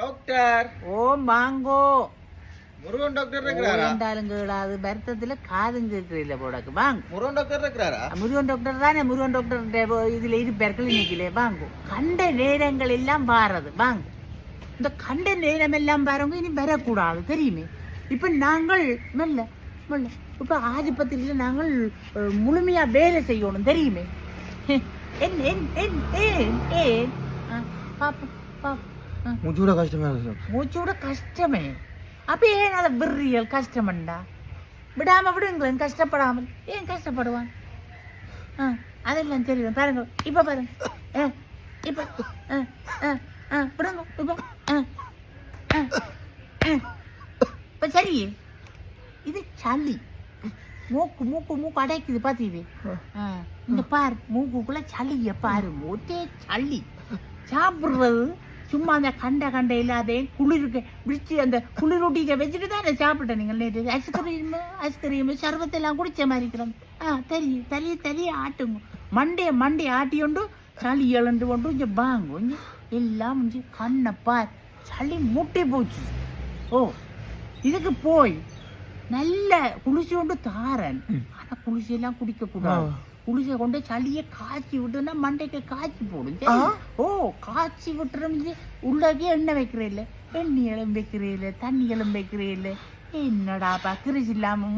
Doctor. ஓ mango. Murugan doctor இருக்கிறாரா? இருந்தாலும் கேளாது வருத்தத்துல காதும் கேட்கல போடாக்கு வாங்க. முருகன் டாக்டர் இருக்கிறாரா? முருகன் டாக்டர் தானே. முருகன் டாக்டர் இதுல இருப்பார் கிளினிக்கிலே வாங்க. கண்ட நேரங்கள் எல்லாம் பாரது வாங்க. இந்த கண்ட நேரம் எல்லாம் பாருங்க இனி வரக்கூடாது தெரியுமே. இப்ப நாங்கள் மெல்ல மெல்ல இப்ப ஆதிபத்தியில நாங்கள் முழுமையா வேலை செய்யணும் தெரியுமே. மூச்சோட கஷ்டமே. மூச்சோட கஷ்டமே. அப்ப ஏன் அதை விடுறியல் கஷ்டமண்டா? விடாம விடுங்களேன் கஷ்டப்படாமல். ஏன் கஷ்டப்படுவான்? அதெல்லாம் தெரியும் பாருங்க. இப்ப பாருங்க இப்ப விடுங்க இப்ப சரி. இது சளி. மூக்கு மூக்கு மூக்கு அடைக்குது பாத்தீங்க. இந்த பாரு மூக்குக்குள்ள சளிய பாருங்க. ஒரே சளி. சாப்பிடுறது சும்மா அந்த கண்ட இல்லாத குளிருக்கு பிடிச்சி அந்த குளிரூட்டிக்க வச்சுட்டு தான் சாப்பிட்டேன். நீங்கள் நேற்று ஐஸ்கிரீம் சர்வத்தெல்லாம் குடிச்ச மாதிரி இருக்கிறோம். தெரியும் தெரிய ஆட்டுங்க. மண்டே ஆட்டியோண்டு சளி இழந்து கொண்டு இங்கே வாங்க எல்லாம் முடிஞ்சு கண்ணை பார் சளி முட்டி போச்சு. ஓ இதுக்கு போய் நல்ல குளிச்சு கொண்டு தாரன். ஆனா குளிச்செல்லாம் குடிக்க கூடாது. குளிச்ச கொண்டு சளியை காய்ச்சி விட்டுன்னா மண்டைக்கு காய்ச்சி போடும். ஓ காய்ச்சி விட்டுறோம். உள்ளாக்கே எண்ணெய் வைக்கிறேன், எண்ணெய்களும் வைக்கிறேன், தண்ணிகளும் வைக்கிறேன். என்னடாப்பா கிரிச்சு இல்லாம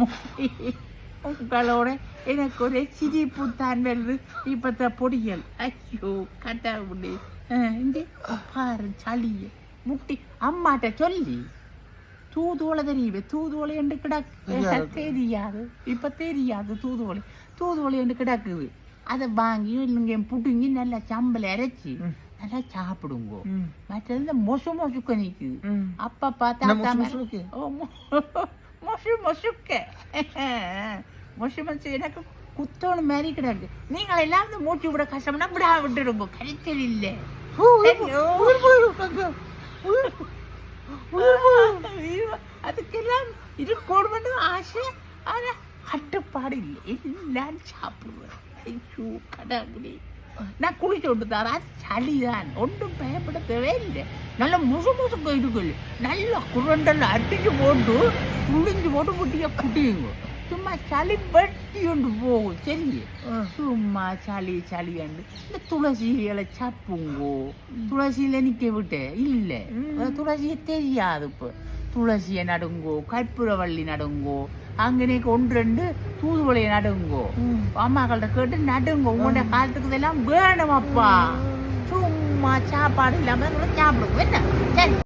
உங்களோட எனக்கு ஒரு சிரிப்பு தான் வருது. இப்ப பொடிகள் ஐயோ கட்டா முடி பாரு சளிய முட்டி. அம்மாட்ட சொல்லி தூதுவளை தெரியுது. தூதுவளை என்று கிடக்கு தெரியாது. இப்ப தெரியாது தூதுவளை என்று கிடக்குது. அதை வாங்கி இல்லைங்க புடுங்கி நல்லா சம்பளை அரைச்சி நல்லா சாப்பிடுங்க. மற்றது இந்த மொசுக்க நிக்குது. அப்பா பார்த்தா மொசு எனக்கு குத்தோணும் மாதிரி கிடக்கு. நீங்கள் எல்லாம் இந்த மூச்சு விட கஷ்டம்னா விடா விட்டுடுங்க. கரைச்சல் இல்லை. அதுக்கெல்லாம் இது போடுவது ஆசை. ஆனா கட்டுப்பாடு இல்லை. எல்லாம் சாப்பிடுவேன். ஐயோ கடவுளே. நான் குளிச்சு விட்டு தரேன். அது சளிதான். ஒன்றும் பயப்பட தேவையில்லை. நல்ல முசுக்கு இருக்குல்ல. நல்லா குரண்டல் அடிச்சு போட்டு குளிஞ்சு போட்டு குட்டியா குட்டியுங்க. சும்மா சளி வெட்டி கொண்டு போகும். சரி சும்மா சளியாண்டு இந்த துளசிகளை சாப்புங்கோ. துளசியில நிக்க விட்டு இல்லை. துளசியை தெரியாது. இப்போ துளசியை நடுங்கோ, கற்பூரவள்ளி நடுங்கோ, அங்கே 1-2 தூதுவளையை நடுங்கோ. அம்மாக்கள்கிட்ட கேட்டு நடுங்கோ. உங்களோட காலத்துக்கு இதெல்லாம் வேணும் அப்பா. சும்மா சாப்பாடு இல்லாம சாப்பிடுங்க. என்ன சரி.